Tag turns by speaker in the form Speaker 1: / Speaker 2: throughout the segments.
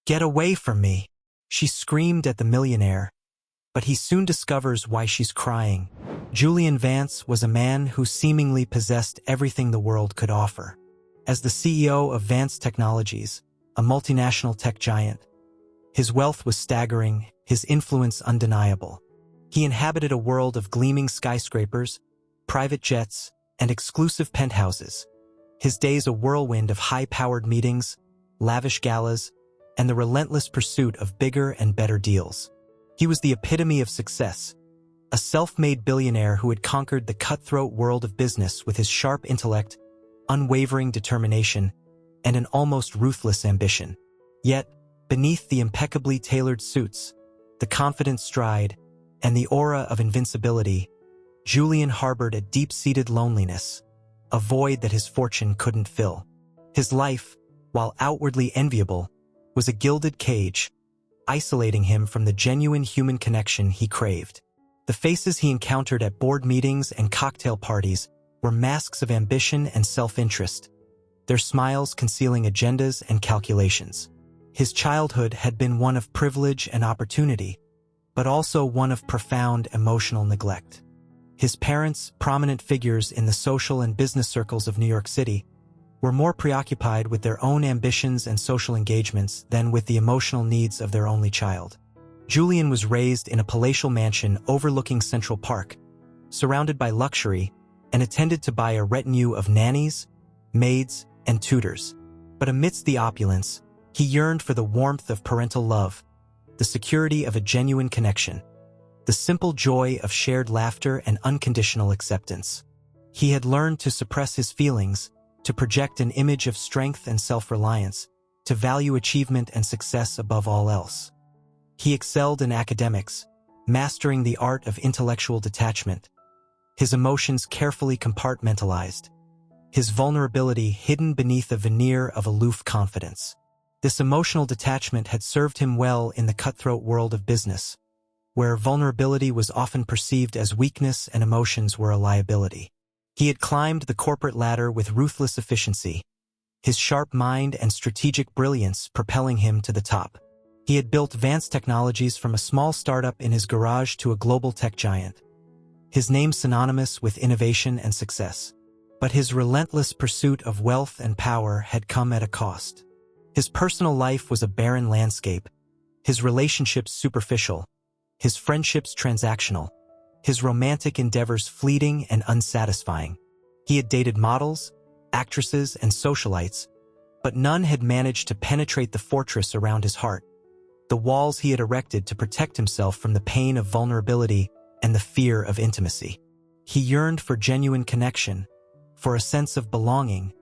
Speaker 1: "Get away from me!" she screamed at the millionaire, but he soon discovers why she's crying. Julian Vance was a man who seemingly possessed everything the world could offer. As the CEO of Vance Technologies, a multinational tech giant, his wealth was staggering, his influence undeniable. He inhabited a world of gleaming skyscrapers, private jets, and exclusive penthouses. His days a whirlwind of high-powered meetings, lavish galas, and the relentless pursuit of bigger and better deals. He was the epitome of success, a self-made billionaire who had conquered the cutthroat world of business with his sharp intellect, unwavering determination, and an almost ruthless ambition. Yet, beneath the impeccably tailored suits, the confident stride, and the aura of invincibility, Julian harbored a deep-seated loneliness, a void that his fortune couldn't fill. His life, while outwardly enviable, was a gilded cage, isolating him from the genuine human connection he craved. The faces he encountered at board meetings and cocktail parties were masks of ambition and self-interest, their smiles concealing agendas and calculations. His childhood had been one of privilege and opportunity, but also one of profound emotional neglect. His parents, prominent figures in the social and business circles of New York City, were more preoccupied with their own ambitions and social engagements than with the emotional needs of their only child. Julian was raised in a palatial mansion overlooking Central Park, surrounded by luxury, and attended to by a retinue of nannies, maids, and tutors. But amidst the opulence, he yearned for the warmth of parental love, the security of a genuine connection, the simple joy of shared laughter and unconditional acceptance. He had learned to suppress his feelings, to project an image of strength and self-reliance, to value achievement and success above all else. He excelled in academics, mastering the art of intellectual detachment, his emotions carefully compartmentalized, his vulnerability hidden beneath a veneer of aloof confidence. This emotional detachment had served him well in the cutthroat world of business, where vulnerability was often perceived as weakness and emotions were a liability. He had climbed the corporate ladder with ruthless efficiency, his sharp mind and strategic brilliance propelling him to the top. He had built Vance Technologies from a small startup in his garage to a global tech giant, his name synonymous with innovation and success. But his relentless pursuit of wealth and power had come at a cost. His personal life was a barren landscape, his relationships superficial, his friendships transactional, his romantic endeavors fleeting and unsatisfying. He had dated models, actresses, and socialites, but none had managed to penetrate the fortress around his heart, the walls he had erected to protect himself from the pain of vulnerability and the fear of intimacy. He yearned for genuine connection, for a sense of belonging,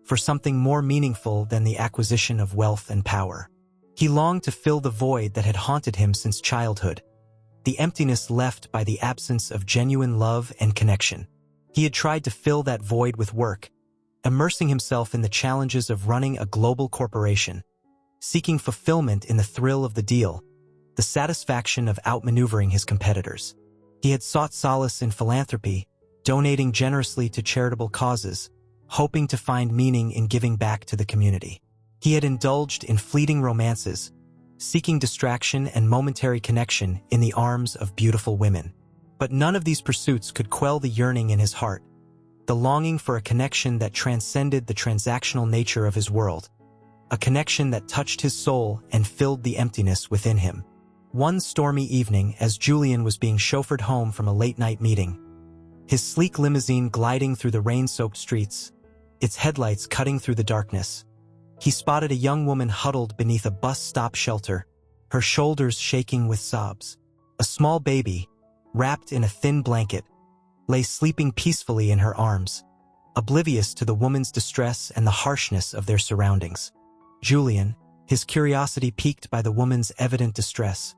Speaker 1: for something more meaningful than the acquisition of wealth and power. He longed to fill the void that had haunted him since childhood, the emptiness left by the absence of genuine love and connection. He had tried to fill that void with work, immersing himself in the challenges of running a global corporation, seeking fulfillment in the thrill of the deal, the satisfaction of outmaneuvering his competitors. He had sought solace in philanthropy, donating generously to charitable causes, hoping to find meaning in giving back to the community. He had indulged in fleeting romances, seeking distraction and momentary connection in the arms of beautiful women. But none of these pursuits could quell the yearning in his heart, the longing for a connection that transcended the transactional nature of his world, a connection that touched his soul and filled the emptiness within him. One stormy evening, as Julian was being chauffeured home from a late-night meeting, his sleek limousine gliding through the rain-soaked streets, its headlights cutting through the darkness, he spotted a young woman huddled beneath a bus stop shelter, her shoulders shaking with sobs. A small baby, wrapped in a thin blanket, lay sleeping peacefully in her arms, oblivious to the woman's distress and the harshness of their surroundings. Julian, his curiosity piqued by the woman's evident distress,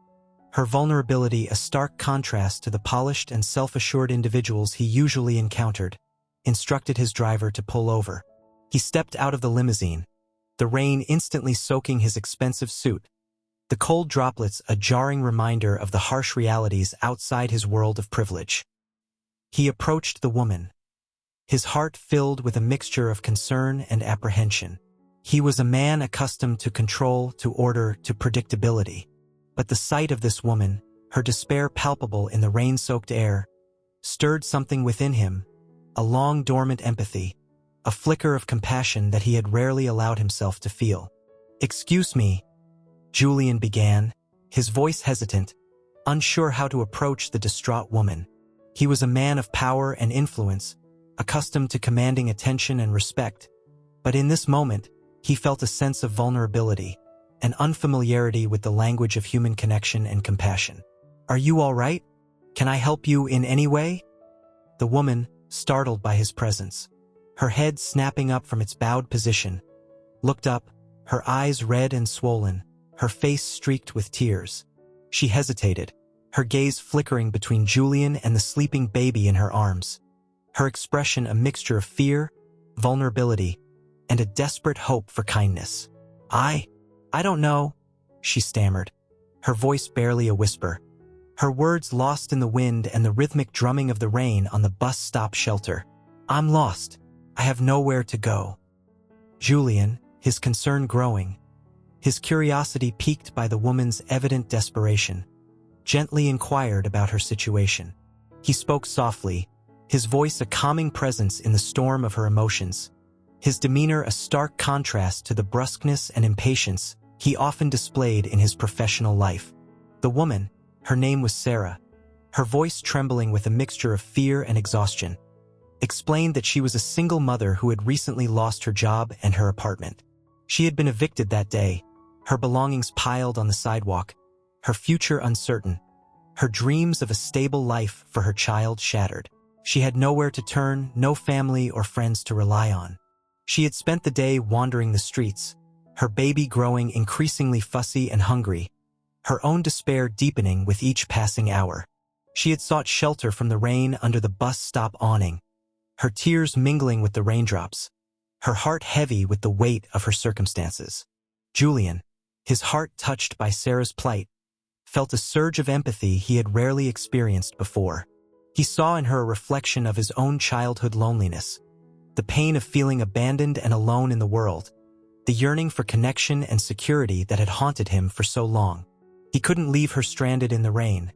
Speaker 1: her vulnerability a stark contrast to the polished and self-assured individuals he usually encountered, instructed his driver to pull over. He stepped out of the limousine, the rain instantly soaking his expensive suit, the cold droplets a jarring reminder of the harsh realities outside his world of privilege. He approached the woman, his heart filled with a mixture of concern and apprehension. He was a man accustomed to control, to order, to predictability. But the sight of this woman, her despair palpable in the rain-soaked air, stirred something within him, a long-dormant empathy, a flicker of compassion that he had rarely allowed himself to feel. "Excuse me," Julian began, his voice hesitant, unsure how to approach the distraught woman. He was a man of power and influence, accustomed to commanding attention and respect, but in this moment, he felt a sense of vulnerability, an unfamiliarity with the language of human connection and compassion. "Are you all right? Can I help you in any way?" The woman, startled by his presence, her head snapping up from its bowed position, looked up, her eyes red and swollen, her face streaked with tears. She hesitated, her gaze flickering between Julian and the sleeping baby in her arms, her expression a mixture of fear, vulnerability, and a desperate hope for kindness. I don't know," she stammered, her voice barely a whisper, her words lost in the wind and the rhythmic drumming of the rain on the bus stop shelter. "I'm lost. I have nowhere to go." Julian, his concern growing, his curiosity piqued by the woman's evident desperation, gently inquired about her situation. He spoke softly, his voice a calming presence in the storm of her emotions, his demeanor a stark contrast to the brusqueness and impatience he often displayed in his professional life. The woman, her name was Sarah, her voice trembling with a mixture of fear and exhaustion, explained that she was a single mother who had recently lost her job and her apartment. She had been evicted that day, her belongings piled on the sidewalk, her future uncertain, her dreams of a stable life for her child shattered. She had nowhere to turn, no family or friends to rely on. She had spent the day wandering the streets, her baby growing increasingly fussy and hungry, her own despair deepening with each passing hour. She had sought shelter from the rain under the bus stop awning, her tears mingling with the raindrops, her heart heavy with the weight of her circumstances. Julian, his heart touched by Sarah's plight, felt a surge of empathy he had rarely experienced before. He saw in her a reflection of his own childhood loneliness, the pain of feeling abandoned and alone in the world, the yearning for connection and security that had haunted him for so long. He couldn't leave her stranded in the rain,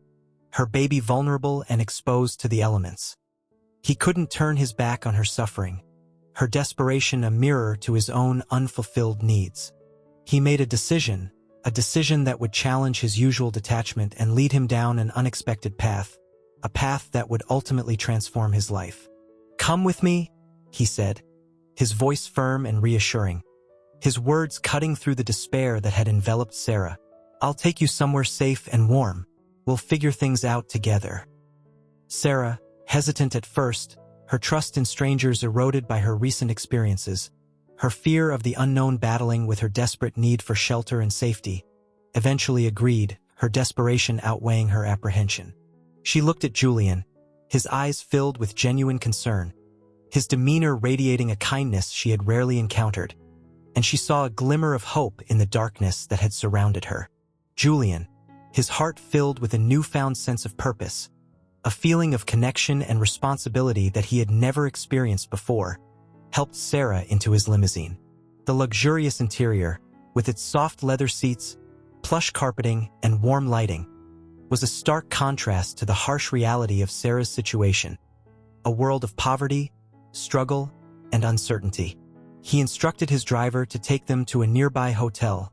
Speaker 1: her baby vulnerable and exposed to the elements. He couldn't turn his back on her suffering, her desperation a mirror to his own unfulfilled needs. He made a decision that would challenge his usual detachment and lead him down an unexpected path, a path that would ultimately transform his life. "Come with me," he said, his voice firm and reassuring, his words cutting through the despair that had enveloped Sarah. "I'll take you somewhere safe and warm. We'll figure things out together." Sarah, hesitant at first, her trust in strangers eroded by her recent experiences, her fear of the unknown battling with her desperate need for shelter and safety, eventually agreed, her desperation outweighing her apprehension. She looked at Julian, his eyes filled with genuine concern, his demeanor radiating a kindness she had rarely encountered, and she saw a glimmer of hope in the darkness that had surrounded her. Julian, his heart filled with a newfound sense of purpose, a feeling of connection and responsibility that he had never experienced before, helped Sarah into his limousine. The luxurious interior, with its soft leather seats, plush carpeting, and warm lighting, was a stark contrast to the harsh reality of Sarah's situation, a world of poverty, struggle, and uncertainty. He instructed his driver to take them to a nearby hotel,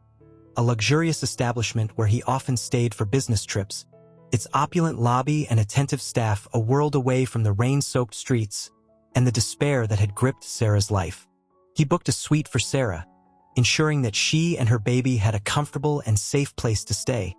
Speaker 1: a luxurious establishment where he often stayed for business trips, its opulent lobby and attentive staff a world away from the rain-soaked streets and the despair that had gripped Sarah's life. He booked a suite for Sarah, ensuring that she and her baby had a comfortable and safe place to stay,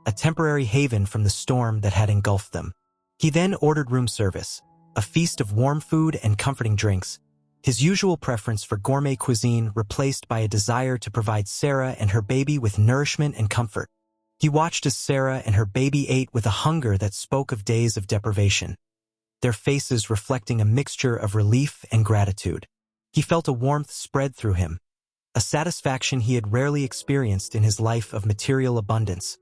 Speaker 1: a temporary haven from the storm that had engulfed them. He then ordered room service, a feast of warm food and comforting drinks, his usual preference for gourmet cuisine replaced by a desire to provide Sarah and her baby with nourishment and comfort. He watched as Sarah and her baby ate with a hunger that spoke of days of deprivation, their faces reflecting a mixture of relief and gratitude. He felt a warmth spread through him, a satisfaction he had rarely experienced in his life of material abundance,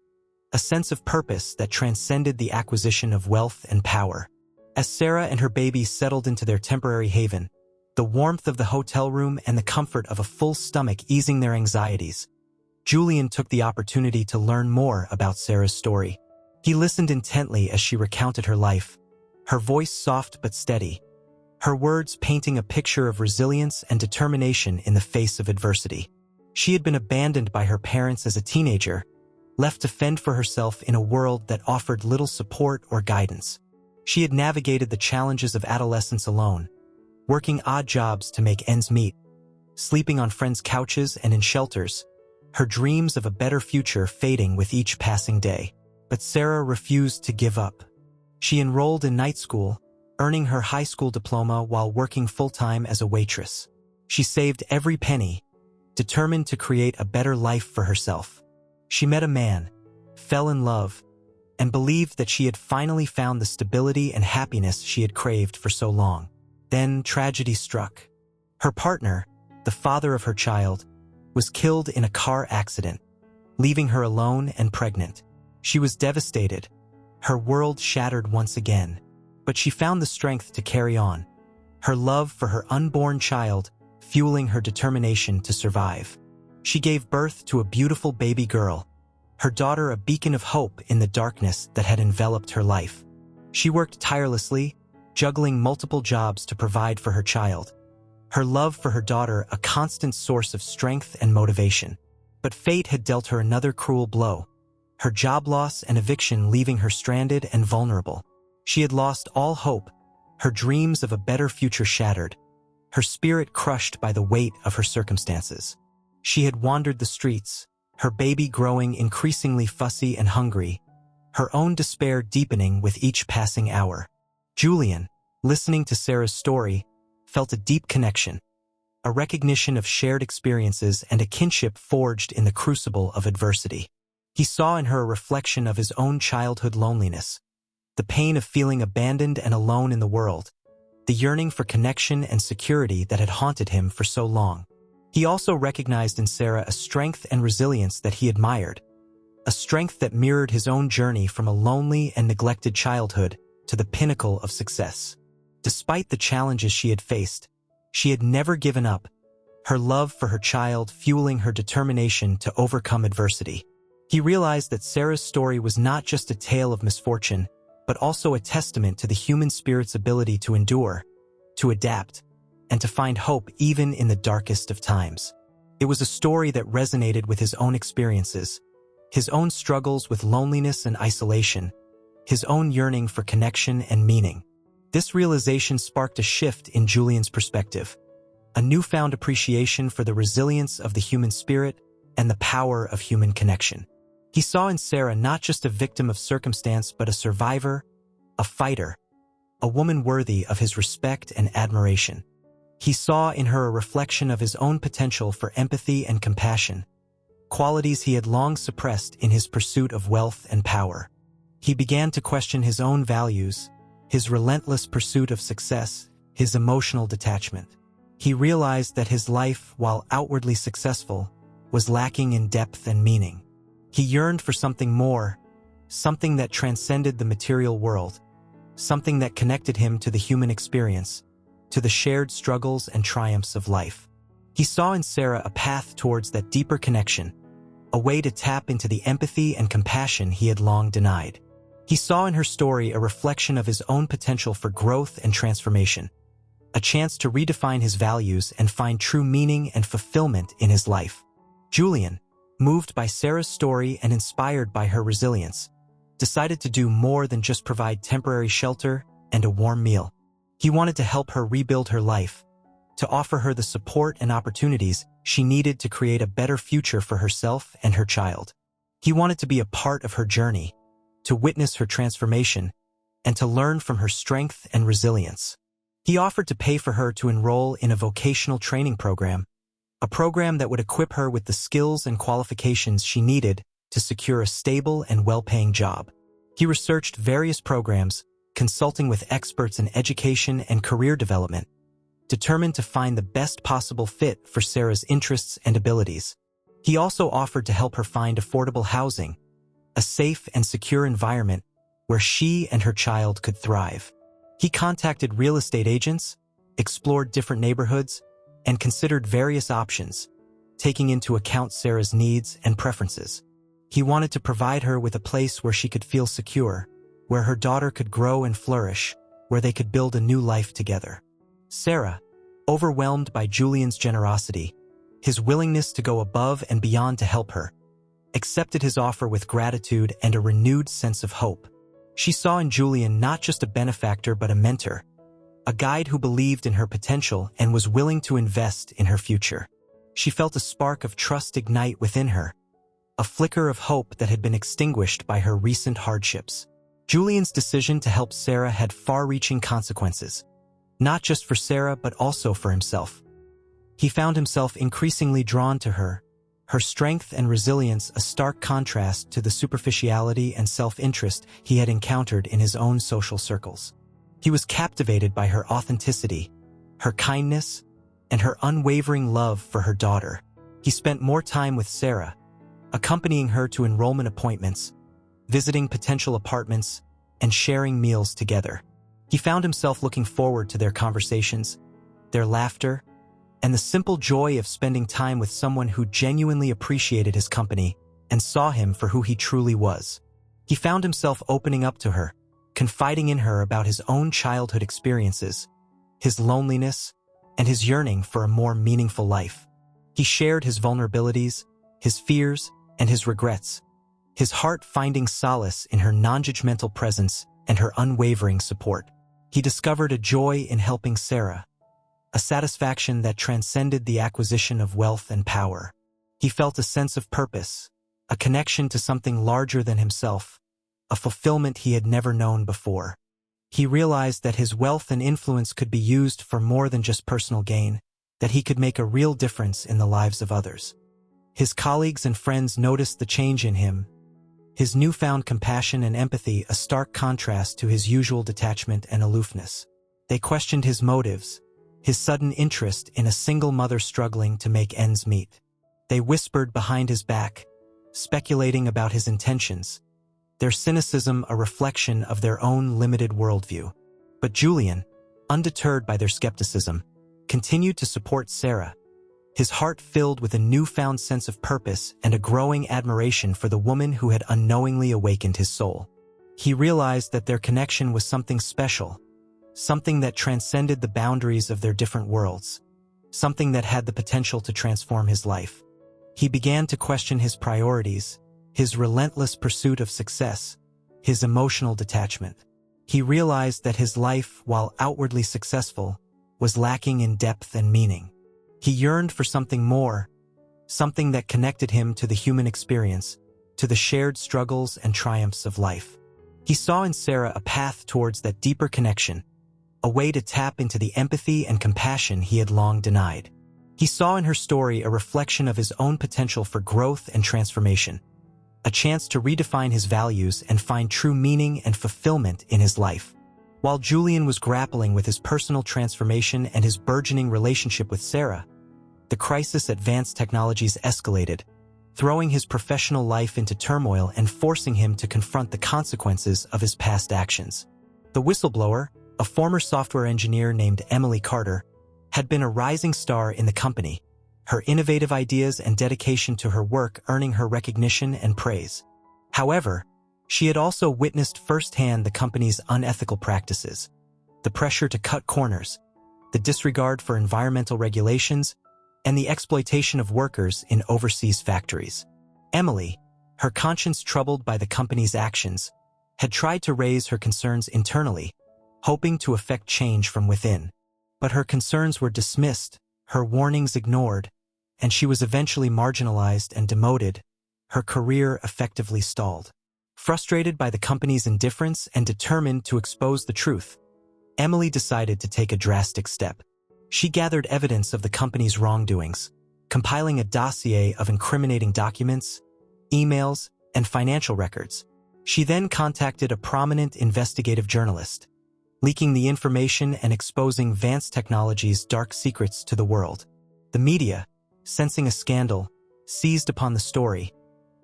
Speaker 1: a sense of purpose that transcended the acquisition of wealth and power. As Sarah and her baby settled into their temporary haven, the warmth of the hotel room and the comfort of a full stomach easing their anxieties. Julian took the opportunity to learn more about Sarah's story. He listened intently as she recounted her life, her voice soft but steady, her words painting a picture of resilience and determination in the face of adversity. She had been abandoned by her parents as a teenager, left to fend for herself in a world that offered little support or guidance. She had navigated the challenges of adolescence alone, working odd jobs to make ends meet, sleeping on friends' couches and in shelters, her dreams of a better future fading with each passing day. But Sarah refused to give up. She enrolled in night school, earning her high school diploma while working full-time as a waitress. She saved every penny, determined to create a better life for herself. She met a man, fell in love, and believed that she had finally found the stability and happiness she had craved for so long. Then tragedy struck. Her partner, the father of her child, was killed in a car accident, leaving her alone and pregnant. She was devastated, her world shattered once again. But she found the strength to carry on, her love for her unborn child fueling her determination to survive. She gave birth to a beautiful baby girl, her daughter a beacon of hope in the darkness that had enveloped her life. She worked tirelessly, juggling multiple jobs to provide for her child, her love for her daughter a constant source of strength and motivation. But fate had dealt her another cruel blow, her job loss and eviction leaving her stranded and vulnerable. She had lost all hope, her dreams of a better future shattered, her spirit crushed by the weight of her circumstances. She had wandered the streets, her baby growing increasingly fussy and hungry, her own despair deepening with each passing hour. Julian, listening to Sarah's story, felt a deep connection, a recognition of shared experiences and a kinship forged in the crucible of adversity. He saw in her a reflection of his own childhood loneliness, the pain of feeling abandoned and alone in the world, the yearning for connection and security that had haunted him for so long. He also recognized in Sarah a strength and resilience that he admired, a strength that mirrored his own journey from a lonely and neglected childhood to the pinnacle of success. Despite the challenges she had faced, she had never given up, her love for her child fueling her determination to overcome adversity. He realized that Sarah's story was not just a tale of misfortune, but also a testament to the human spirit's ability to endure, to adapt, and to find hope even in the darkest of times. It was a story that resonated with his own experiences, his own struggles with loneliness and isolation, his own yearning for connection and meaning. This realization sparked a shift in Julian's perspective, a newfound appreciation for the resilience of the human spirit and the power of human connection. He saw in Sarah not just a victim of circumstance but a survivor, a fighter, a woman worthy of his respect and admiration. He saw in her a reflection of his own potential for empathy and compassion, qualities he had long suppressed in his pursuit of wealth and power. He began to question his own values, his relentless pursuit of success, his emotional detachment. He realized that his life, while outwardly successful, was lacking in depth and meaning. He yearned for something more, something that transcended the material world, something that connected him to the human experience, to the shared struggles and triumphs of life. He saw in Sarah a path towards that deeper connection, a way to tap into the empathy and compassion he had long denied. He saw in her story a reflection of his own potential for growth and transformation, a chance to redefine his values and find true meaning and fulfillment in his life. Julian, moved by Sarah's story and inspired by her resilience, decided to do more than just provide temporary shelter and a warm meal. He wanted to help her rebuild her life, to offer her the support and opportunities she needed to create a better future for herself and her child. He wanted to be a part of her journey, to witness her transformation, and to learn from her strength and resilience. He offered to pay for her to enroll in a vocational training program, a program that would equip her with the skills and qualifications she needed to secure a stable and well-paying job. He researched various programs, consulting with experts in education and career development, determined to find the best possible fit for Sarah's interests and abilities. He also offered to help her find affordable housing, a safe and secure environment where she and her child could thrive. He contacted real estate agents, explored different neighborhoods, and considered various options, taking into account Sarah's needs and preferences. He wanted to provide her with a place where she could feel secure, where her daughter could grow and flourish, where they could build a new life together. Sarah, overwhelmed by Julian's generosity, his willingness to go above and beyond to help her, accepted his offer with gratitude and a renewed sense of hope. She saw in Julian not just a benefactor but a mentor, a guide who believed in her potential and was willing to invest in her future. She felt a spark of trust ignite within her, a flicker of hope that had been extinguished by her recent hardships. Julian's decision to help Sarah had far-reaching consequences, not just for Sarah but also for himself. He found himself increasingly drawn to her, her strength and resilience a stark contrast to the superficiality and self-interest he had encountered in his own social circles. He was captivated by her authenticity, her kindness, and her unwavering love for her daughter. He spent more time with Sarah, accompanying her to enrollment appointments, visiting potential apartments, and sharing meals together. He found himself looking forward to their conversations, their laughter, and the simple joy of spending time with someone who genuinely appreciated his company and saw him for who he truly was. He found himself opening up to her, confiding in her about his own childhood experiences, his loneliness, and his yearning for a more meaningful life. He shared his vulnerabilities, his fears, and his regrets, his heart finding solace in her non-judgmental presence and her unwavering support. He discovered a joy in helping Sarah, a satisfaction that transcended the acquisition of wealth and power. He felt a sense of purpose, a connection to something larger than himself, a fulfillment he had never known before. He realized that his wealth and influence could be used for more than just personal gain, that he could make a real difference in the lives of others. His colleagues and friends noticed the change in him, his newfound compassion and empathy a stark contrast to his usual detachment and aloofness. They questioned his motives, his sudden interest in a single mother struggling to make ends meet. They whispered behind his back, speculating about his intentions, their cynicism a reflection of their own limited worldview. But Julian, undeterred by their skepticism, continued to support Sarah, his heart filled with a newfound sense of purpose and a growing admiration for the woman who had unknowingly awakened his soul. He realized that their connection was something special, something that transcended the boundaries of their different worlds, something that had the potential to transform his life. He began to question his priorities, his relentless pursuit of success, his emotional detachment. He realized that his life, while outwardly successful, was lacking in depth and meaning. He yearned for something more, something that connected him to the human experience, to the shared struggles and triumphs of life. He saw in Sarah a path towards that deeper connection, a way to tap into the empathy and compassion he had long denied. He saw in her story a reflection of his own potential for growth and transformation, a chance to redefine his values and find true meaning and fulfillment in his life. While Julian was grappling with his personal transformation and his burgeoning relationship with Sarah, the crisis at Advanced Technologies escalated, throwing his professional life into turmoil and forcing him to confront the consequences of his past actions. The whistleblower, a former software engineer named Emily Carter, had been a rising star in the company, her innovative ideas and dedication to her work earning her recognition and praise. However, she had also witnessed firsthand the company's unethical practices, the pressure to cut corners, the disregard for environmental regulations, and the exploitation of workers in overseas factories. Emily, her conscience troubled by the company's actions, had tried to raise her concerns internally, hoping to effect change from within. But her concerns were dismissed, her warnings ignored, and she was eventually marginalized and demoted, her career effectively stalled. Frustrated by the company's indifference and determined to expose the truth, Emily decided to take a drastic step. She gathered evidence of the company's wrongdoings, compiling a dossier of incriminating documents, emails, and financial records. She then contacted a prominent investigative journalist, leaking the information and exposing Advanced Technologies' dark secrets to the world. The media, sensing a scandal, seized upon the story,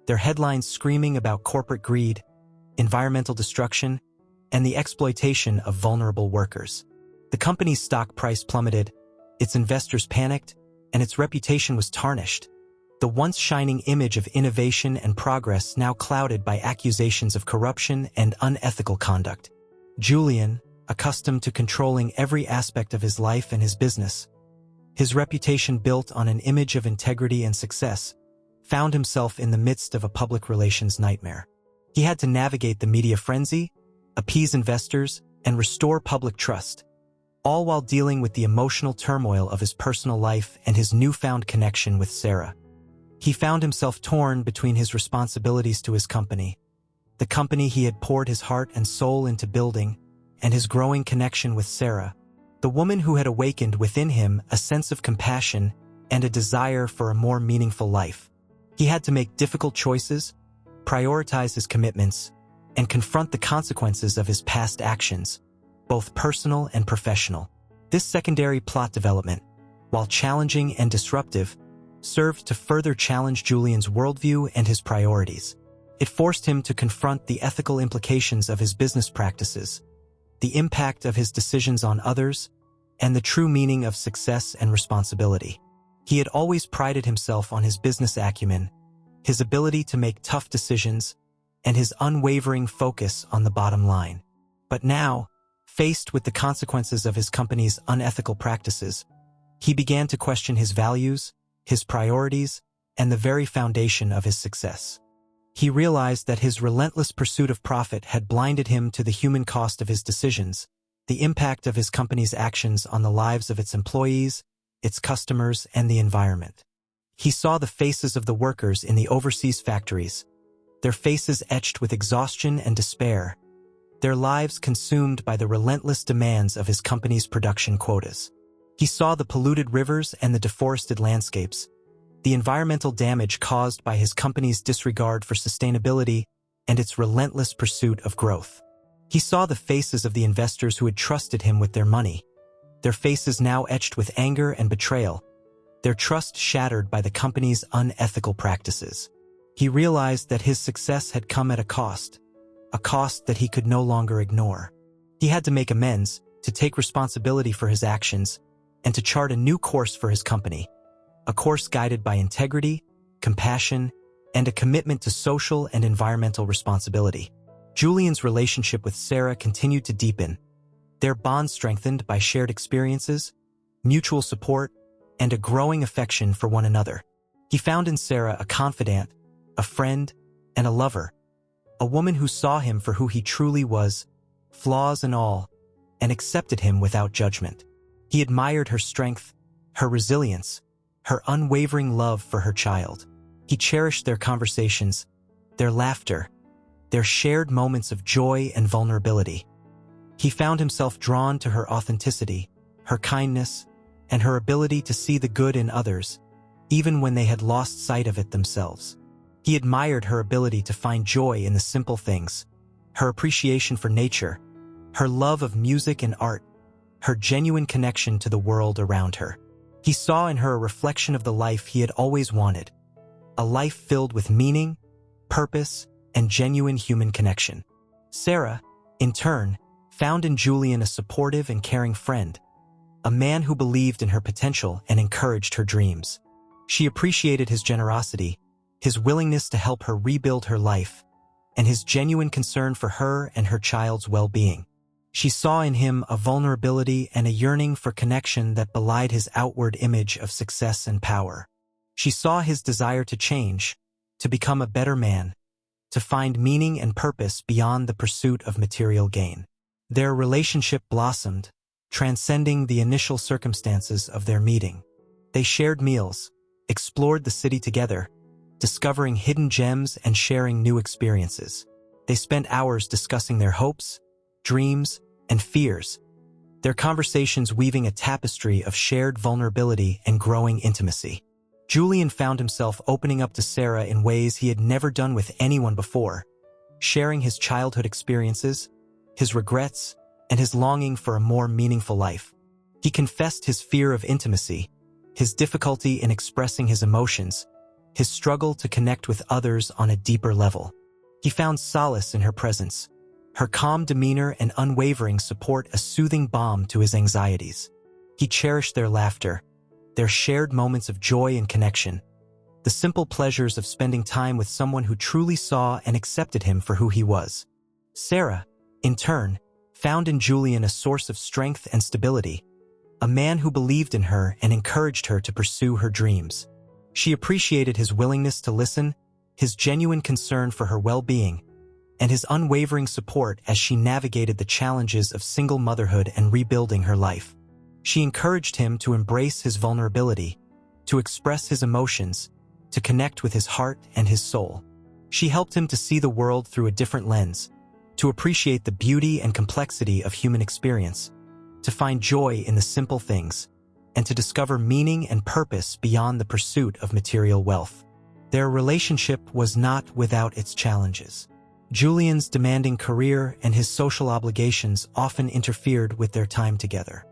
Speaker 1: their headlines screaming about corporate greed, environmental destruction, and the exploitation of vulnerable workers. The company's stock price plummeted, its investors panicked, and its reputation was tarnished. The once shining image of innovation and progress now clouded by accusations of corruption and unethical conduct. Julian, accustomed to controlling every aspect of his life and his business, his reputation built on an image of integrity and success, found himself in the midst of a public relations nightmare. He had to navigate the media frenzy, appease investors, and restore public trust, all while dealing with the emotional turmoil of his personal life and his newfound connection with Sarah. He found himself torn between his responsibilities to his company, the company he had poured his heart and soul into building, and his growing connection with Sarah, the woman who had awakened within him a sense of compassion and a desire for a more meaningful life. He had to make difficult choices, prioritize his commitments, and confront the consequences of his past actions, both personal and professional. This secondary plot development, while challenging and disruptive, served to further challenge Julian's worldview and his priorities. It forced him to confront the ethical implications of his business practices, the impact of his decisions on others, and the true meaning of success and responsibility. He had always prided himself on his business acumen, his ability to make tough decisions, and his unwavering focus on the bottom line. But now, faced with the consequences of his company's unethical practices, he began to question his values, his priorities, and the very foundation of his success. He realized that his relentless pursuit of profit had blinded him to the human cost of his decisions, the impact of his company's actions on the lives of its employees, its customers, and the environment. He saw the faces of the workers in the overseas factories, their faces etched with exhaustion and despair, their lives consumed by the relentless demands of his company's production quotas. He saw the polluted rivers and the deforested landscapes, the environmental damage caused by his company's disregard for sustainability and its relentless pursuit of growth. He saw the faces of the investors who had trusted him with their money, their faces now etched with anger and betrayal, their trust shattered by the company's unethical practices. He realized that his success had come at a cost that he could no longer ignore. He had to make amends, to take responsibility for his actions, and to chart a new course for his company, a course guided by integrity, compassion, and a commitment to social and environmental responsibility. Julian's relationship with Sarah continued to deepen, their bond strengthened by shared experiences, mutual support, and a growing affection for one another. He found in Sarah a confidant, a friend, and a lover, a woman who saw him for who he truly was, flaws and all, and accepted him without judgment. He admired her strength, her resilience, her unwavering love for her child. He cherished their conversations, their laughter, their shared moments of joy and vulnerability. He found himself drawn to her authenticity, her kindness, and her ability to see the good in others, even when they had lost sight of it themselves. He admired her ability to find joy in the simple things, her appreciation for nature, her love of music and art, her genuine connection to the world around her. He saw in her a reflection of the life he had always wanted, a life filled with meaning, purpose, and genuine human connection. Sarah, in turn, found in Julian a supportive and caring friend, a man who believed in her potential and encouraged her dreams. She appreciated his generosity, his willingness to help her rebuild her life, and his genuine concern for her and her child's well-being. She saw in him a vulnerability and a yearning for connection that belied his outward image of success and power. She saw his desire to change, to become a better man, to find meaning and purpose beyond the pursuit of material gain. Their relationship blossomed, transcending the initial circumstances of their meeting. They shared meals, explored the city together, discovering hidden gems and sharing new experiences. They spent hours discussing their hopes, dreams, and fears, their conversations weaving a tapestry of shared vulnerability and growing intimacy. Julian found himself opening up to Sarah in ways he had never done with anyone before, sharing his childhood experiences, his regrets, and his longing for a more meaningful life. He confessed his fear of intimacy, his difficulty in expressing his emotions, his struggle to connect with others on a deeper level. He found solace in her presence, her calm demeanor and unwavering support a soothing balm to his anxieties. He cherished their laughter, their shared moments of joy and connection, the simple pleasures of spending time with someone who truly saw and accepted him for who he was. Sarah, in turn, found in Julian a source of strength and stability, a man who believed in her and encouraged her to pursue her dreams. She appreciated his willingness to listen, his genuine concern for her well-being, and his unwavering support as she navigated the challenges of single motherhood and rebuilding her life. She encouraged him to embrace his vulnerability, to express his emotions, to connect with his heart and his soul. She helped him to see the world through a different lens, to appreciate the beauty and complexity of human experience, to find joy in the simple things, and to discover meaning and purpose beyond the pursuit of material wealth. Their relationship was not without its challenges. Julian's demanding career and his social obligations often interfered with their time together.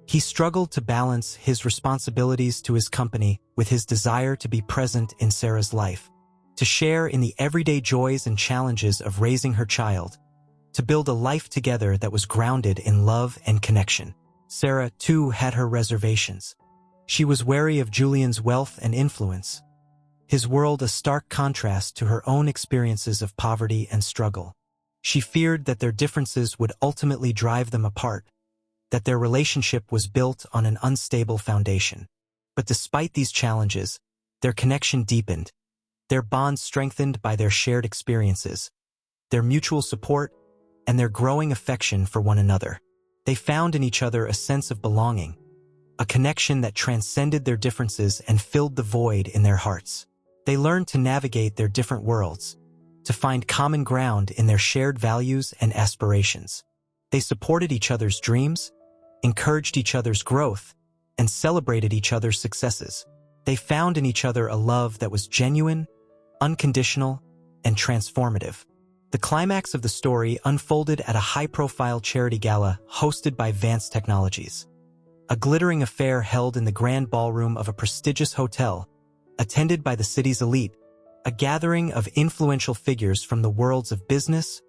Speaker 1: He struggled to balance his responsibilities to his company with his desire to be present in Sarah's life, to share in the everyday joys and challenges of raising her child, to build a life together that was grounded in love and connection. Sarah, too, had her reservations. She was wary of Julian's wealth and influence, his world a stark contrast to her own experiences of poverty and struggle. She feared that their differences would ultimately drive them apart, that their relationship was built on an unstable foundation. But despite these challenges, their connection deepened, their bond strengthened by their shared experiences, their mutual support, and their growing affection for one another. They found in each other a sense of belonging, a connection that transcended their differences and filled the void in their hearts. They learned to navigate their different worlds, to find common ground in their shared values and aspirations. They supported each other's dreams, encouraged each other's growth, and celebrated each other's successes. They found in each other a love that was genuine, unconditional, and transformative. The climax of the story unfolded at a high-profile charity gala hosted by Vance Technologies. A glittering affair held in the grand ballroom of a prestigious hotel, attended by the city's elite, a gathering of influential figures from the worlds of business,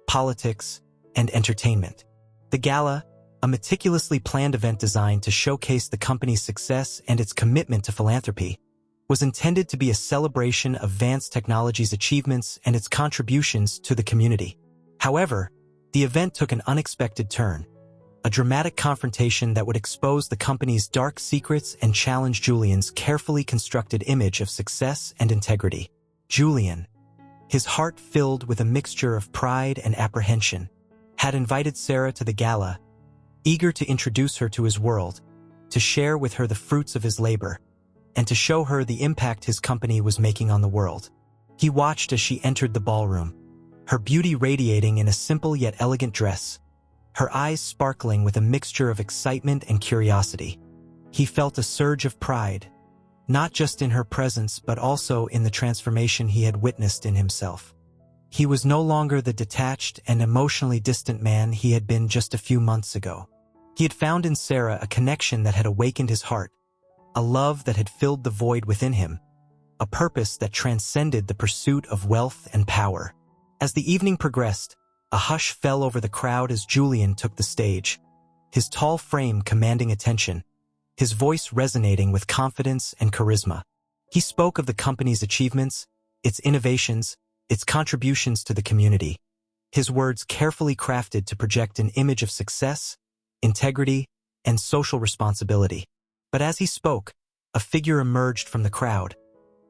Speaker 1: politics, and entertainment. The gala, a meticulously planned event designed to showcase the company's success and its commitment to philanthropy, was intended to be a celebration of Vance Technologies' achievements and its contributions to the community. However, the event took an unexpected turn, a dramatic confrontation that would expose the company's dark secrets and challenge Julian's carefully constructed image of success and integrity. Julian, his heart filled with a mixture of pride and apprehension, had invited Sarah to the gala, eager to introduce her to his world, to share with her the fruits of his labor, and to show her the impact his company was making on the world. He watched as she entered the ballroom, her beauty radiating in a simple yet elegant dress, her eyes sparkling with a mixture of excitement and curiosity. He felt a surge of pride, not just in her presence but also in the transformation he had witnessed in himself. He was no longer the detached and emotionally distant man he had been just a few months ago. He had found in Sarah a connection that had awakened his heart, a love that had filled the void within him, a purpose that transcended the pursuit of wealth and power. As the evening progressed, a hush fell over the crowd as Julian took the stage, his tall frame commanding attention, his voice resonating with confidence and charisma. He spoke of the company's achievements, its innovations, its contributions to the community, his words carefully crafted to project an image of success, integrity, and social responsibility. But as he spoke, a figure emerged from the crowd,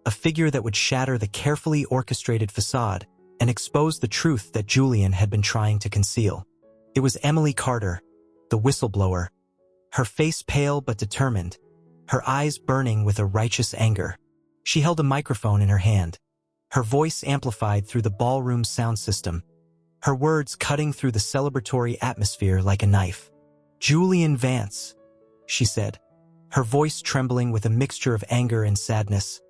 Speaker 1: a figure that would shatter the carefully orchestrated facade and expose the truth that Julian had been trying to conceal. It was Emily Carter, the whistleblower, her face pale but determined, her eyes burning with a righteous anger. She held a microphone in her hand, her voice amplified through the ballroom's sound system, her words cutting through the celebratory atmosphere like a knife. "Julian Vance," she said, her voice trembling with a mixture of anger and sadness.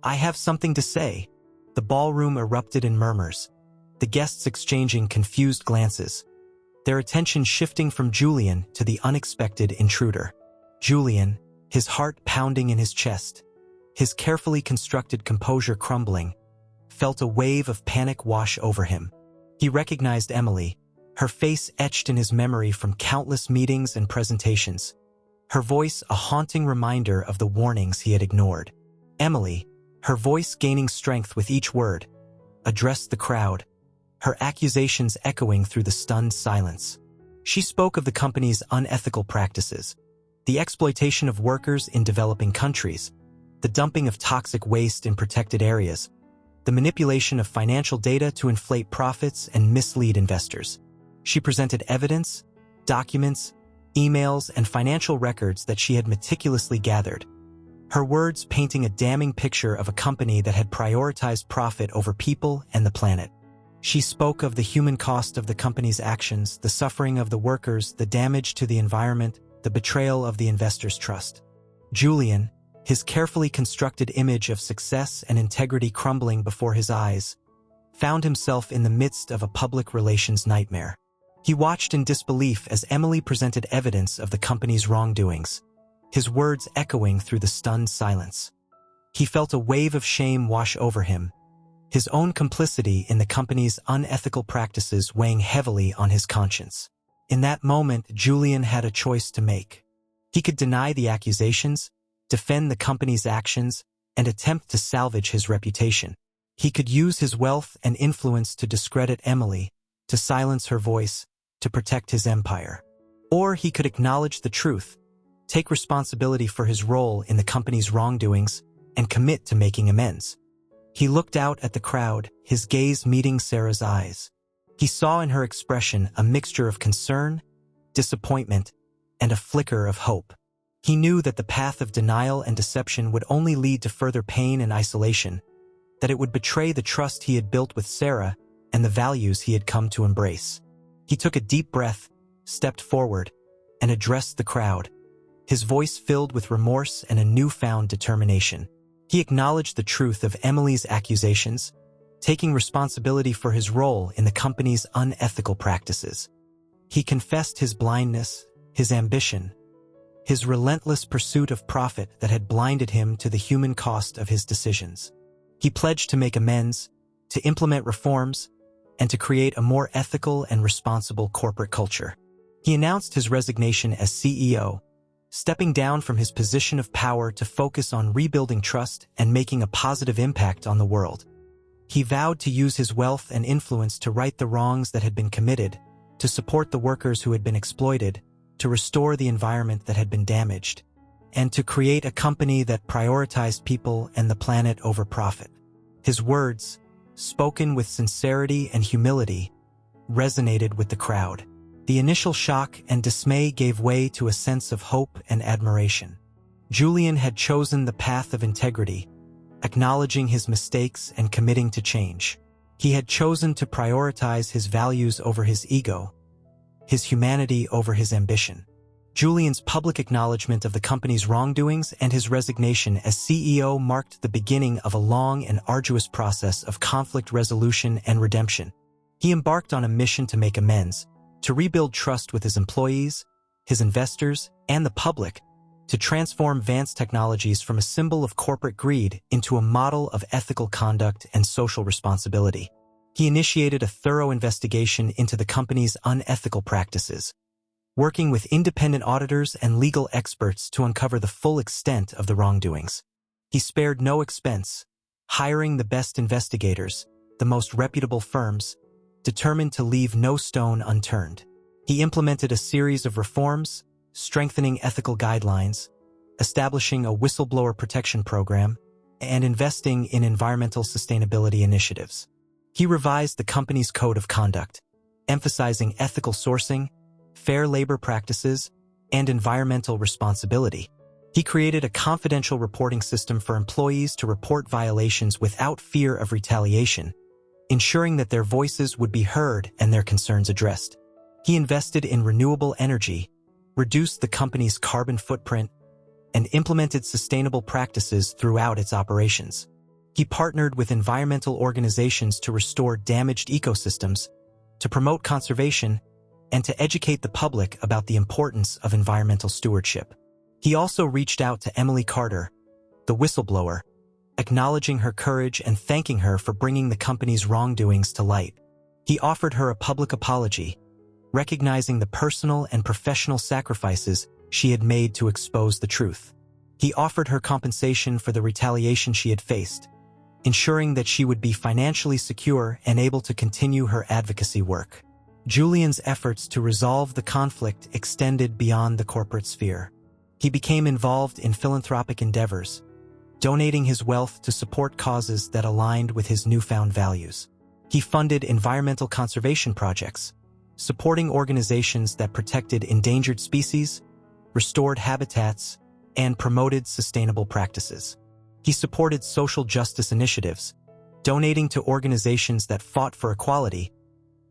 Speaker 1: "I have something to say." The ballroom erupted in murmurs, the guests exchanging confused glances, their attention shifting from Julian to the unexpected intruder. Julian, his heart pounding in his chest, his carefully constructed composure crumbling, felt a wave of panic wash over him. He recognized Emily, her face etched in his memory from countless meetings and presentations, her voice a haunting reminder of the warnings he had ignored. Emily, her voice gaining strength with each word, addressed the crowd, her accusations echoing through the stunned silence. She spoke of the company's unethical practices, the exploitation of workers in developing countries, the dumping of toxic waste in protected areas, the manipulation of financial data to inflate profits and mislead investors. She presented evidence, documents, emails, and financial records that she had meticulously gathered, her words painting a damning picture of a company that had prioritized profit over people and the planet. She spoke of the human cost of the company's actions, the suffering of the workers, the damage to the environment, the betrayal of the investors' trust. Julian, his carefully constructed image of success and integrity crumbling before his eyes, found himself in the midst of a public relations nightmare. He watched in disbelief as Emily presented evidence of the company's wrongdoings, his words echoing through the stunned silence. He felt a wave of shame wash over him, his own complicity in the company's unethical practices weighing heavily on his conscience. In that moment, Julian had a choice to make. He could deny the accusations, defend the company's actions, and attempt to salvage his reputation. He could use his wealth and influence to discredit Emily, to silence her voice, to protect his empire. Or he could acknowledge the truth, take responsibility for his role in the company's wrongdoings, and commit to making amends. He looked out at the crowd, his gaze meeting Sarah's eyes. He saw in her expression a mixture of concern, disappointment, and a flicker of hope. He knew that the path of denial and deception would only lead to further pain and isolation, that it would betray the trust he had built with Sarah and the values he had come to embrace. He took a deep breath, stepped forward, and addressed the crowd, his voice filled with remorse and a newfound determination. He acknowledged the truth of Emily's accusations, taking responsibility for his role in the company's unethical practices. He confessed his blindness, his ambition, his relentless pursuit of profit that had blinded him to the human cost of his decisions. He pledged to make amends, to implement reforms, and to create a more ethical and responsible corporate culture. He announced his resignation as CEO, stepping down from his position of power to focus on rebuilding trust and making a positive impact on the world. He vowed to use his wealth and influence to right the wrongs that had been committed, to support the workers who had been exploited, to restore the environment that had been damaged, and to create a company that prioritized people and the planet over profit. His words, spoken with sincerity and humility, resonated with the crowd. The initial shock and dismay gave way to a sense of hope and admiration. Julian had chosen the path of integrity, acknowledging his mistakes and committing to change. He had chosen to prioritize his values over his ego, his humanity over his ambition. Julian's public acknowledgement of the company's wrongdoings and his resignation as CEO marked the beginning of a long and arduous process of conflict resolution and redemption. He embarked on a mission to make amends, to rebuild trust with his employees, his investors, and the public, to transform Vance Technologies from a symbol of corporate greed into a model of ethical conduct and social responsibility. He initiated a thorough investigation into the company's unethical practices, working with independent auditors and legal experts to uncover the full extent of the wrongdoings. He spared no expense, hiring the best investigators, the most reputable firms, determined to leave no stone unturned. He implemented a series of reforms, strengthening ethical guidelines, establishing a whistleblower protection program, and investing in environmental sustainability initiatives. He revised the company's code of conduct, emphasizing ethical sourcing, fair labor practices, and environmental responsibility. He created a confidential reporting system for employees to report violations without fear of retaliation, ensuring that their voices would be heard and their concerns addressed. He invested in renewable energy, reduced the company's carbon footprint, and implemented sustainable practices throughout its operations. He partnered with environmental organizations to restore damaged ecosystems, to promote conservation, and to educate the public about the importance of environmental stewardship. He also reached out to Emily Carter, the whistleblower, acknowledging her courage and thanking her for bringing the company's wrongdoings to light. He offered her a public apology, recognizing the personal and professional sacrifices she had made to expose the truth. He offered her compensation for the retaliation she had faced, ensuring that she would be financially secure and able to continue her advocacy work. Julian's efforts to resolve the conflict extended beyond the corporate sphere. He became involved in philanthropic endeavors, donating his wealth to support causes that aligned with his newfound values. He funded environmental conservation projects, supporting organizations that protected endangered species, restored habitats, and promoted sustainable practices. He supported social justice initiatives, donating to organizations that fought for equality,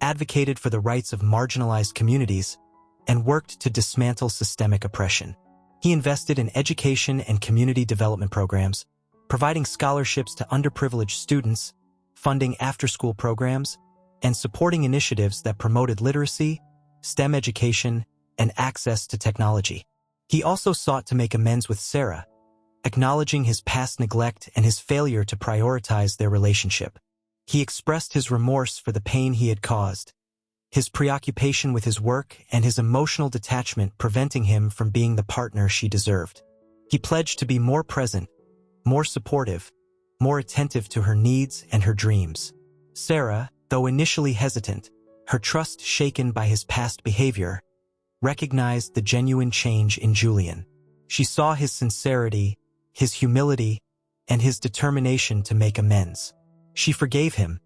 Speaker 1: advocated for the rights of marginalized communities, and worked to dismantle systemic oppression. He invested in education and community development programs, providing scholarships to underprivileged students, funding after-school programs, and supporting initiatives that promoted literacy, STEM education, and access to technology. He also sought to make amends with Sarah, acknowledging his past neglect and his failure to prioritize their relationship. He expressed his remorse for the pain he had caused, his preoccupation with his work and his emotional detachment preventing him from being the partner she deserved. He pledged to be more present, more supportive, more attentive to her needs and her dreams. Sarah, though initially hesitant, her trust shaken by his past behavior, recognized the genuine change in Julian. She saw his sincerity, his humility, and his determination to make amends. She forgave him,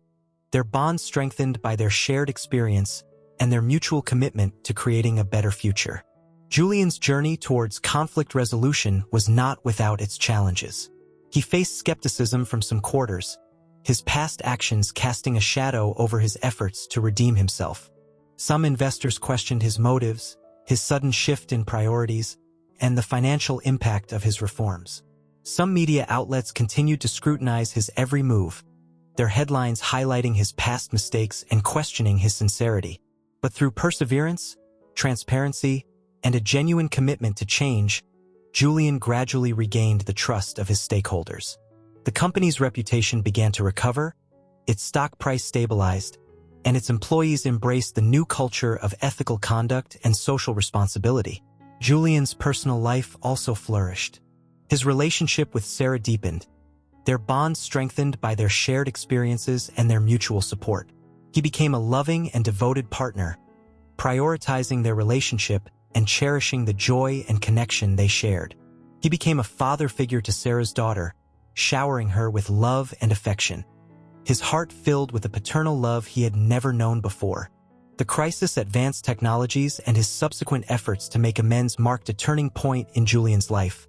Speaker 1: their bond strengthened by their shared experience and their mutual commitment to creating a better future. Julian's journey towards conflict resolution was not without its challenges. He faced skepticism from some quarters, his past actions casting a shadow over his efforts to redeem himself. Some investors questioned his motives, his sudden shift in priorities, and the financial impact of his reforms. Some media outlets continued to scrutinize his every move, their headlines highlighting his past mistakes and questioning his sincerity. But through perseverance, transparency, and a genuine commitment to change, Julian gradually regained the trust of his stakeholders. The company's reputation began to recover, its stock price stabilized, and its employees embraced the new culture of ethical conduct and social responsibility. Julian's personal life also flourished. His relationship with Sarah deepened, their bond strengthened by their shared experiences and their mutual support. He became a loving and devoted partner, prioritizing their relationship and cherishing the joy and connection they shared. He became a father figure to Sarah's daughter, showering her with love and affection, his heart filled with a paternal love he had never known before. The crisis at Advanced Technologies and his subsequent efforts to make amends marked a turning point in Julian's life,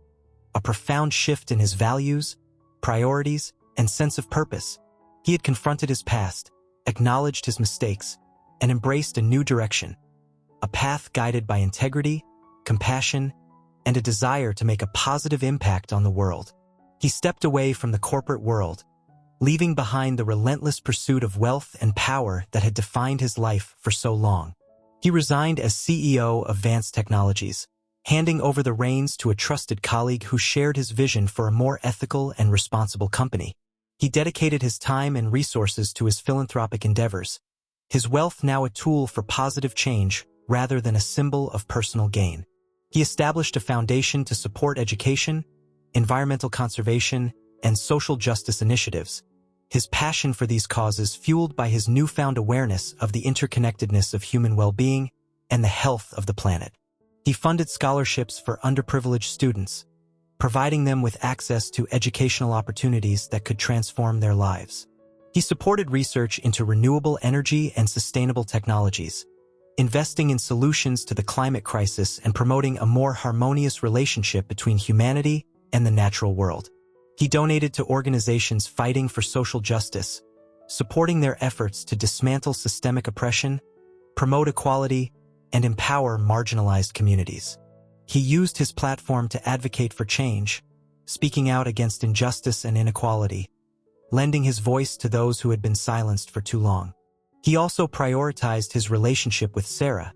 Speaker 1: a profound shift in his values, priorities, and sense of purpose. He had confronted his past, acknowledged his mistakes, and embraced a new direction, a path guided by integrity, compassion, and a desire to make a positive impact on the world. He stepped away from the corporate world, leaving behind the relentless pursuit of wealth and power that had defined his life for so long. He resigned as CEO of Advanced Technologies, handing over the reins to a trusted colleague who shared his vision for a more ethical and responsible company. He dedicated his time and resources to his philanthropic endeavors, his wealth now a tool for positive change rather than a symbol of personal gain. He established a foundation to support education, environmental conservation, and social justice initiatives, his passion for these causes fueled by his newfound awareness of the interconnectedness of human well-being and the health of the planet. He funded scholarships for underprivileged students, providing them with access to educational opportunities that could transform their lives. He supported research into renewable energy and sustainable technologies, investing in solutions to the climate crisis and promoting a more harmonious relationship between humanity and the natural world. He donated to organizations fighting for social justice, supporting their efforts to dismantle systemic oppression, promote equality, and empower marginalized communities. He used his platform to advocate for change, speaking out against injustice and inequality, lending his voice to those who had been silenced for too long. He also prioritized his relationship with Sarah,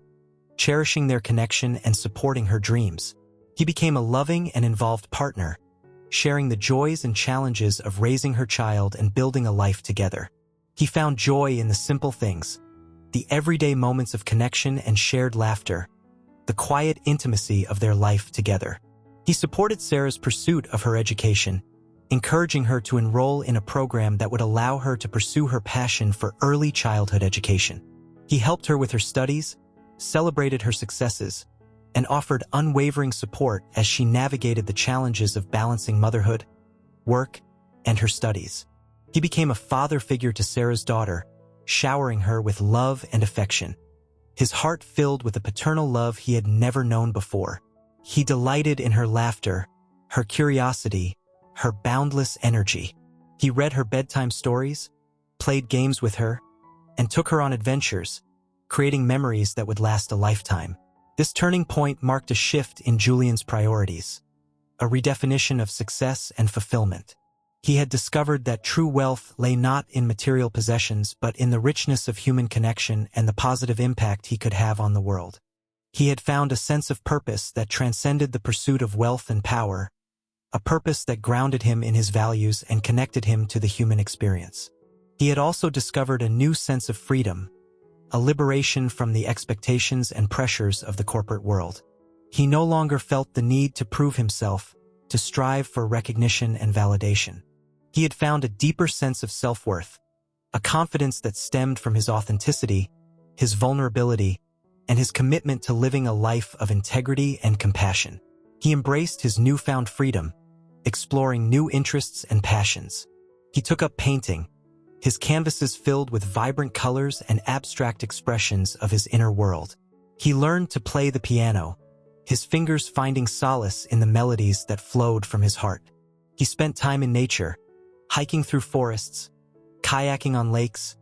Speaker 1: cherishing their connection and supporting her dreams. He became a loving and involved partner, sharing the joys and challenges of raising her child and building a life together. He found joy in the simple things, the everyday moments of connection and shared laughter, the quiet intimacy of their life together. He supported Sarah's pursuit of her education, encouraging her to enroll in a program that would allow her to pursue her passion for early childhood education. He helped her with her studies, celebrated her successes, and offered unwavering support as she navigated the challenges of balancing motherhood, work, and her studies. He became a father figure to Sarah's daughter, showering her with love and affection. His heart filled with a paternal love he had never known before. He delighted in her laughter, her curiosity, her boundless energy. He read her bedtime stories, played games with her, and took her on adventures, creating memories that would last a lifetime. This turning point marked a shift in Julian's priorities, a redefinition of success and fulfillment. He had discovered that true wealth lay not in material possessions but in the richness of human connection and the positive impact he could have on the world. He had found a sense of purpose that transcended the pursuit of wealth and power, a purpose that grounded him in his values and connected him to the human experience. He had also discovered a new sense of freedom, a liberation from the expectations and pressures of the corporate world. He no longer felt the need to prove himself, to strive for recognition and validation. He had found a deeper sense of self-worth, a confidence that stemmed from his authenticity, his vulnerability, and his commitment to living a life of integrity and compassion. He embraced his newfound freedom, exploring new interests and passions. He took up painting, his canvases filled with vibrant colors and abstract expressions of his inner world. He learned to play the piano, his fingers finding solace in the melodies that flowed from his heart. He spent time in nature, hiking through forests, kayaking on lakes,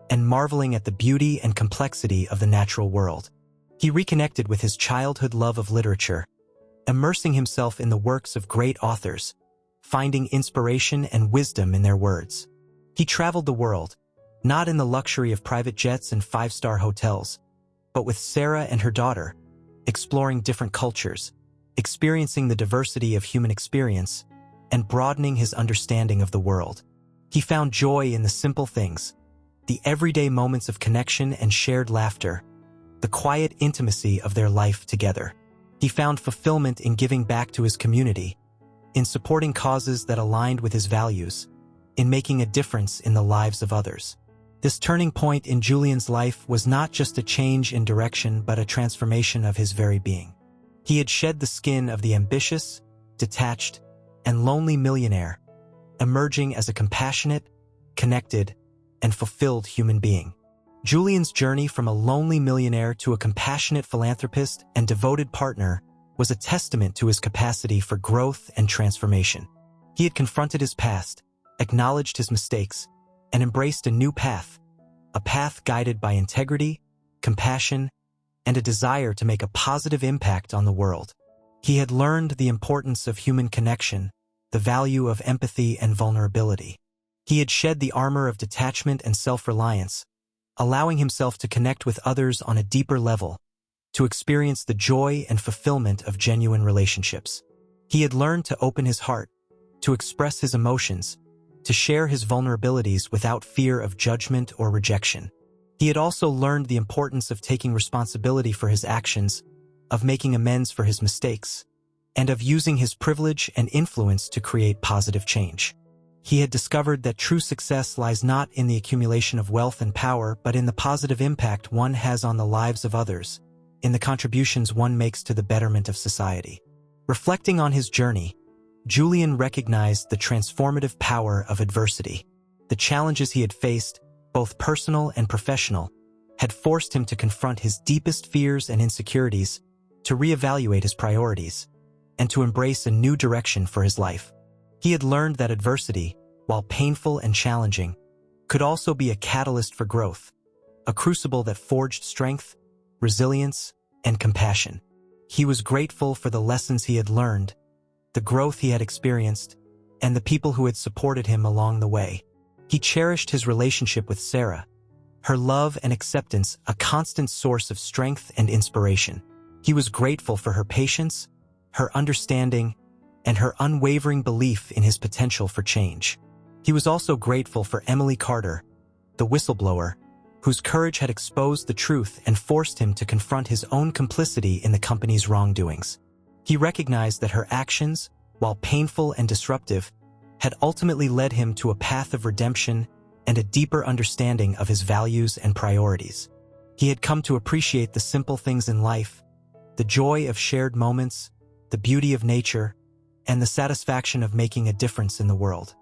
Speaker 1: and marveling at the beauty and complexity of the natural world. He reconnected with his childhood love of literature, immersing himself in the works of great authors, finding inspiration and wisdom in their words. He traveled the world, not in the luxury of private jets and five-star hotels, but with Sarah and her daughter, exploring different cultures, experiencing the diversity of human experience, and broadening his understanding of the world. He found joy in the simple things, the everyday moments of connection and shared laughter, the quiet intimacy of their life together. He found fulfillment in giving back to his community, in supporting causes that aligned with his values, in making a difference in the lives of others. This turning point in Julian's life was not just a change in direction but a transformation of his very being. He had shed the skin of the ambitious, detached, and lonely millionaire, emerging as a compassionate, connected, and fulfilled human being. Julian's journey from a lonely millionaire to a compassionate philanthropist and devoted partner was a testament to his capacity for growth and transformation. He had confronted his past, acknowledged his mistakes, and embraced a new path, a path guided by integrity, compassion, and a desire to make a positive impact on the world. He had learned the importance of human connection, the value of empathy and vulnerability. He had shed the armor of detachment and self-reliance, allowing himself to connect with others on a deeper level, to experience the joy and fulfillment of genuine relationships. He had learned to open his heart, to express his emotions, to share his vulnerabilities without fear of judgment or rejection. He had also learned the importance of taking responsibility for his actions, of making amends for his mistakes, and of using his privilege and influence to create positive change. He had discovered that true success lies not in the accumulation of wealth and power but in the positive impact one has on the lives of others, in the contributions one makes to the betterment of society. Reflecting on his journey, Julian recognized the transformative power of adversity. The challenges he had faced, both personal and professional, had forced him to confront his deepest fears and insecurities, to reevaluate his priorities, and to embrace a new direction for his life. He had learned that adversity, while painful and challenging, could also be a catalyst for growth, a crucible that forged strength, resilience, and compassion. He was grateful for the lessons he had learned, the growth he had experienced, and the people who had supported him along the way. He cherished his relationship with Sarah, her love and acceptance a constant source of strength and inspiration. He was grateful for her patience, her understanding, and her unwavering belief in his potential for change. He was also grateful for Emily Carter, the whistleblower, whose courage had exposed the truth and forced him to confront his own complicity in the company's wrongdoings. He recognized that her actions, while painful and disruptive, had ultimately led him to a path of redemption and a deeper understanding of his values and priorities. He had come to appreciate the simple things in life, the joy of shared moments, the beauty of nature, and the satisfaction of making a difference in the world.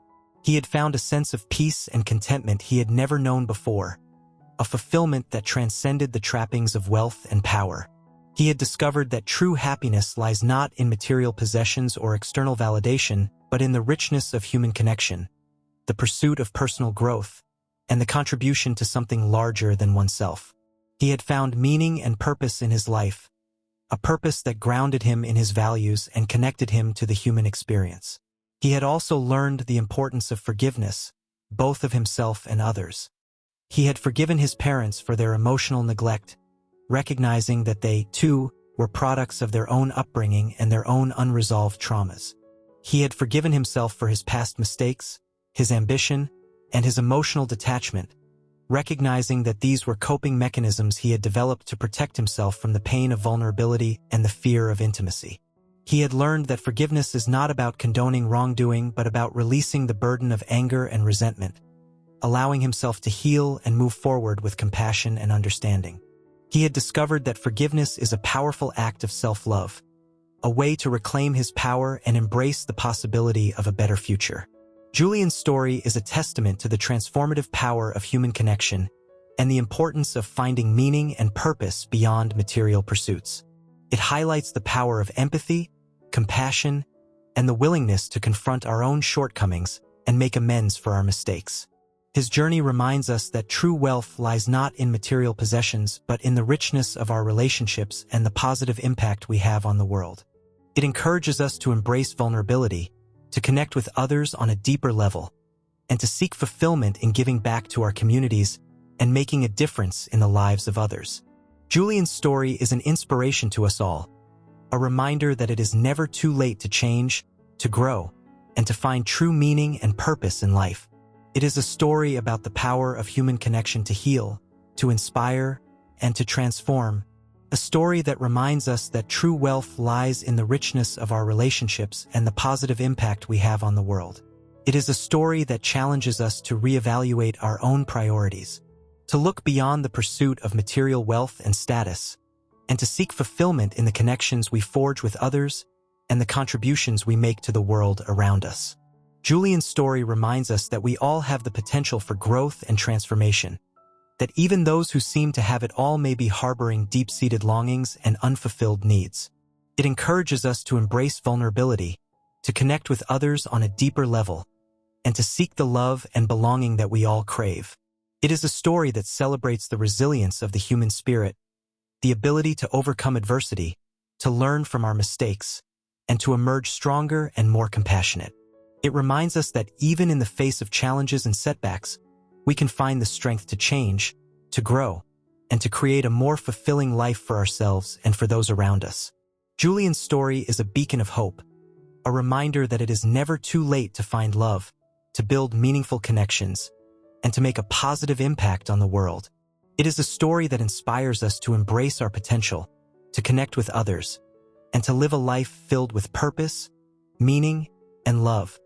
Speaker 1: He had found a sense of peace and contentment he had never known before, a fulfillment that transcended the trappings of wealth and power. He had discovered that true happiness lies not in material possessions or external validation, but in the richness of human connection, the pursuit of personal growth, and the contribution to something larger than oneself. He had found meaning and purpose in his life, a purpose that grounded him in his values and connected him to the human experience. He had also learned the importance of forgiveness, both of himself and others. He had forgiven his parents for their emotional neglect, recognizing that they, too, were products of their own upbringing and their own unresolved traumas. He had forgiven himself for his past mistakes, his ambition, and his emotional detachment, recognizing that these were coping mechanisms he had developed to protect himself from the pain of vulnerability and the fear of intimacy. He had learned that forgiveness is not about condoning wrongdoing but about releasing the burden of anger and resentment, allowing himself to heal and move forward with compassion and understanding. He had discovered that forgiveness is a powerful act of self-love, a way to reclaim his power and embrace the possibility of a better future. Julian's story is a testament to the transformative power of human connection and the importance of finding meaning and purpose beyond material pursuits. It highlights the power of empathy, compassion, and the willingness to confront our own shortcomings and make amends for our mistakes. His journey reminds us that true wealth lies not in material possessions but in the richness of our relationships and the positive impact we have on the world. It encourages us to embrace vulnerability, to connect with others on a deeper level, and to seek fulfillment in giving back to our communities and making a difference in the lives of others. Julian's story is an inspiration to us all, a reminder that it is never too late to change, to grow, and to find true meaning and purpose in life. It is a story about the power of human connection to heal, to inspire, and to transform, a story that reminds us that true wealth lies in the richness of our relationships and the positive impact we have on the world. It is a story that challenges us to reevaluate our own priorities, to look beyond the pursuit of material wealth and status, and to seek fulfillment in the connections we forge with others and the contributions we make to the world around us. Julian's story reminds us that we all have the potential for growth and transformation, that even those who seem to have it all may be harboring deep-seated longings and unfulfilled needs. It encourages us to embrace vulnerability, to connect with others on a deeper level, and to seek the love and belonging that we all crave. It is a story that celebrates the resilience of the human spirit, the ability to overcome adversity, to learn from our mistakes, and to emerge stronger and more compassionate. It reminds us that even in the face of challenges and setbacks, we can find the strength to change, to grow, and to create a more fulfilling life for ourselves and for those around us. Julian's story is a beacon of hope, a reminder that it is never too late to find love, to build meaningful connections, and to make a positive impact on the world. It is a story that inspires us to embrace our potential, to connect with others, and to live a life filled with purpose, meaning, and love.